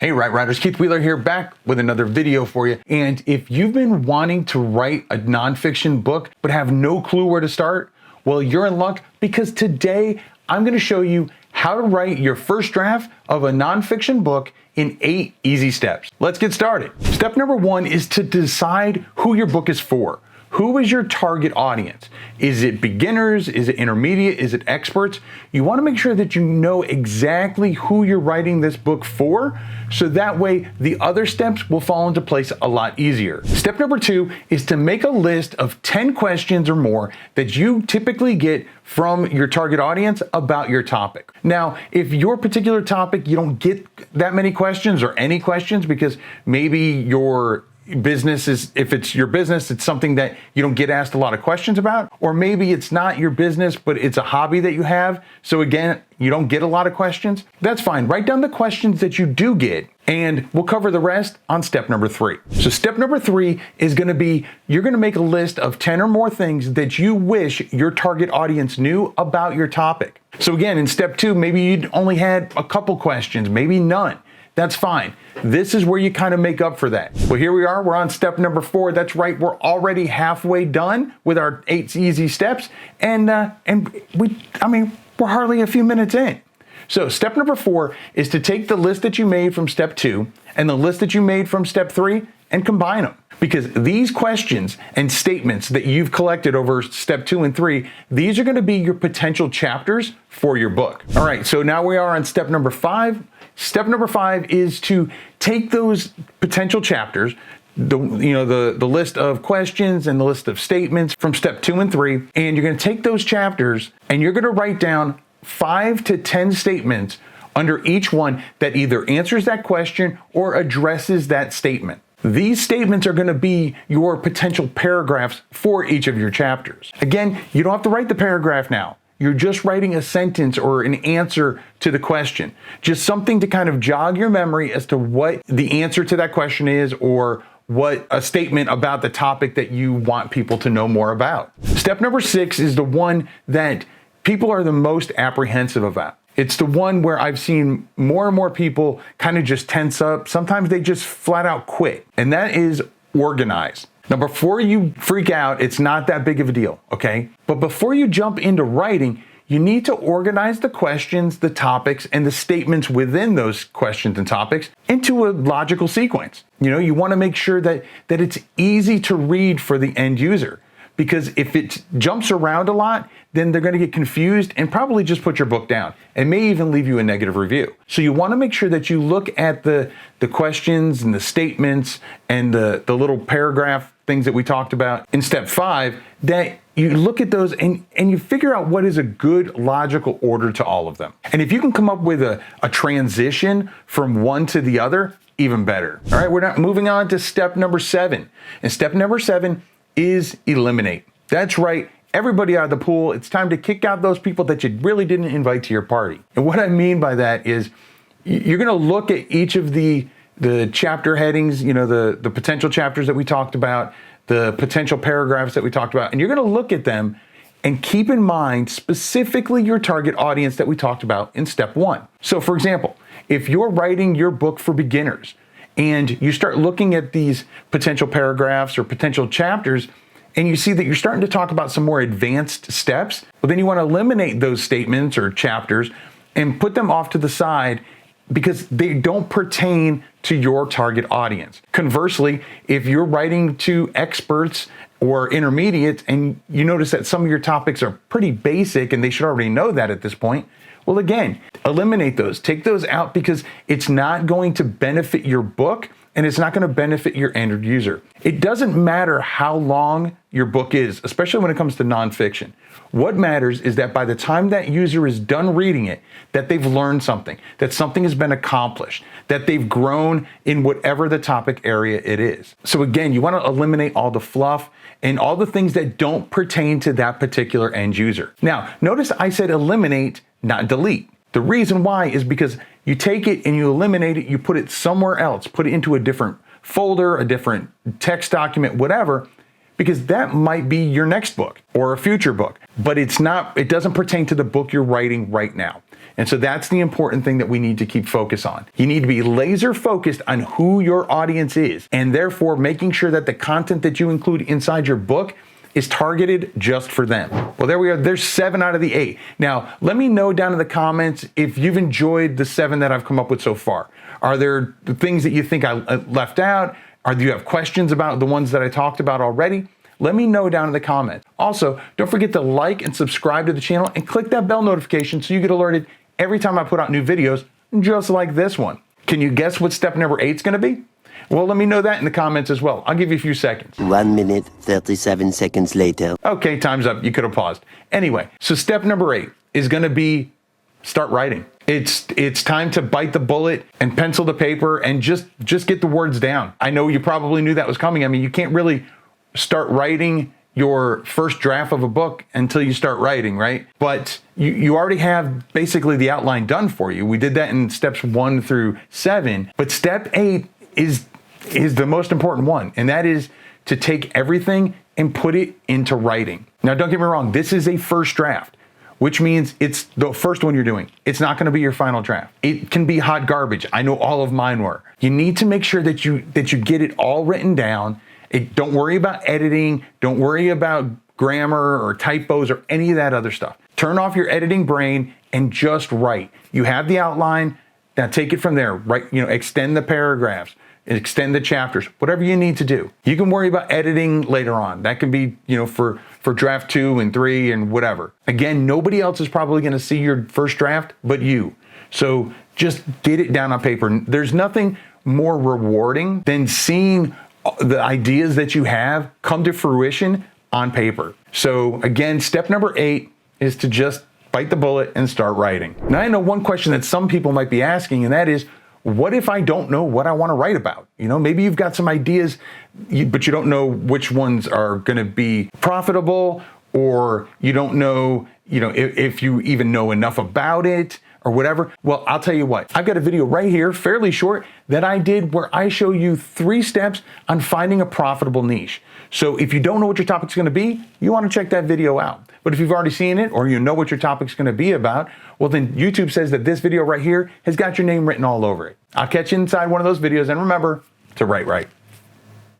Hey, Right Writers, Keith Wheeler here, back with another video for you. And if you've been wanting to write a nonfiction book but have no clue where to start, well, you're in luck, because today I'm going to show you how to write your first draft of a nonfiction book in 8 easy steps. Let's get started. Step number 1 is to decide who your book is for. Who is your target audience? Is it beginners? Is it intermediate? Is it experts? You want to make sure that you know exactly who you're writing this book for, so that way the other steps will fall into place a lot easier. Step number 2 is to make a list of 10 questions or more that you typically get from your target audience about your topic. Now, if your particular topic, you don't get that many questions or any questions because maybe your business is, if it's your business, it's something that you don't get asked a lot of questions about, or maybe it's not your business, but it's a hobby that you have. So again, you don't get a lot of questions. That's fine. Write down the questions that you do get, and we'll cover the rest on step number 3. So step number 3 is going to be, you're going to make a list of 10 or more things that you wish your target audience knew about your topic. So again, in step 2, maybe you only had a couple questions, maybe none. That's fine. This is where you kind of make up for that. Well, here we are. We're on step number 4. That's right. We're already halfway done with our 8 easy steps, and we're hardly a few minutes in. So step number 4 is to take the list that you made from step 2 and the list that you made from step 3 and combine them. Because these questions and statements that you've collected over step 2 and 3, these are going to be your potential chapters for your book. All right, so now we are on step number 5. Step number 5 is to take those potential chapters, the list of questions and the list of statements from step 2 and 3, and you're going to take those chapters and you're going to write down 5 to 10 statements under each one that either answers that question or addresses that statement. These statements are going to be your potential paragraphs for each of your chapters. Again, you don't have to write the paragraph now. You're just writing a sentence or an answer to the question. Just something to kind of jog your memory as to what the answer to that question is, or what a statement about the topic that you want people to know more about. Step number 6 is the one that people are the most apprehensive about. It's the one where I've seen more and more people kind of just tense up. Sometimes they just flat out quit, and that is organize. Now, before you freak out, it's not that big of a deal, okay? But before you jump into writing, you need to organize the questions, the topics, and the statements within those questions and topics into a logical sequence. You want to make sure that it's easy to read for the end user. Because if it jumps around a lot, then they're going to get confused and probably just put your book down and may even leave you a negative review. So you want to make sure that you look at the questions and the statements and the little paragraph things that we talked about in step 5, that you look at those and you figure out what is a good logical order to all of them. And if you can come up with a transition from one to the other, even better. All right, we're now moving on to step number 7. And step number 7 is eliminate. That's right. Everybody out of the pool. It's time to kick out those people that you really didn't invite to your party. And what I mean by that is you're going to look at each of the chapter headings, the potential chapters that we talked about, the potential paragraphs that we talked about, and you're going to look at them and keep in mind specifically your target audience that we talked about in step 1. So for example, if you're writing your book for beginners, and you start looking at these potential paragraphs or potential chapters, and you see that you're starting to talk about some more advanced steps, well, then you want to eliminate those statements or chapters and put them off to the side because they don't pertain to your target audience. Conversely, if you're writing to experts or intermediates and you notice that some of your topics are pretty basic and they should already know that at this point, well, again, eliminate those, take those out, because it's not going to benefit your book and it's not going to benefit your end user. It doesn't matter how long your book is, especially when it comes to nonfiction. What matters is that by the time that user is done reading it, that they've learned something, that something has been accomplished, that they've grown in whatever the topic area it is. So again, you want to eliminate all the fluff and all the things that don't pertain to that particular end user. Now, notice I said eliminate, not delete. The reason why is because you take it and you eliminate it, you put it somewhere else, put it into a different folder, a different text document, whatever, because that might be your next book or a future book, but it doesn't pertain to the book you're writing right now. And so that's the important thing that we need to keep focus on. You need to be laser focused on who your audience is, and therefore making sure that the content that you include inside your book is targeted just for them. Well, there we are. There's 7 out of the 8. Now, let me know down in the comments if you've enjoyed the 7 that I've come up with so far. Are there things that you think I left out? Do you have questions about the ones that I talked about already? Let me know down in the comments. Also, don't forget to like and subscribe to the channel and click that bell notification so you get alerted every time I put out new videos, just like this one. Can you guess what step number 8 is going to be? Well, let me know that in the comments as well. I'll give you a few seconds. 1 minute, 37 seconds later. Okay, time's up. You could have paused. Anyway, so step number 8 is going to be start writing. It's time to bite the bullet and pencil to paper and just get the words down. I know you probably knew that was coming. I mean, you can't really start writing your first draft of a book until you start writing, right? But you already have basically the outline done for you. We did that in steps 1 through 7, but step 8 is the most important one, and that is to take everything and put it into writing. Now, don't get me wrong, this is a first draft, which means it's the first one you're doing. It's not going to be your final draft. It can be hot garbage. I know all of mine were. You need to make sure that you get it all written down. Don't worry about editing. Don't worry about grammar or typos or any of that other stuff. Turn off your editing brain and just write. You have the outline. Now take it from there. Write, extend the paragraphs, extend the chapters, whatever you need to do. You can worry about editing later on. That can be, for draft 2 and 3 and whatever. Again, nobody else is probably going to see your first draft but you. So just get it down on paper. There's nothing more rewarding than seeing the ideas that you have come to fruition on paper. So again, step number 8 is to just bite the bullet and start writing. Now, I know one question that some people might be asking, and that is, what if I don't know what I want to write about? Maybe you've got some ideas, but you don't know which ones are going to be profitable, or you don't know, if you even know enough about it or whatever. Well, I'll tell you what, I've got a video right here, fairly short, that I did where I show you 3 steps on finding a profitable niche. So if you don't know what your topic's going to be, you want to check that video out. But if you've already seen it, or you know what your topic's going to be about, well, then YouTube says that this video right here has got your name written all over it. I'll catch you inside one of those videos, and remember to write right.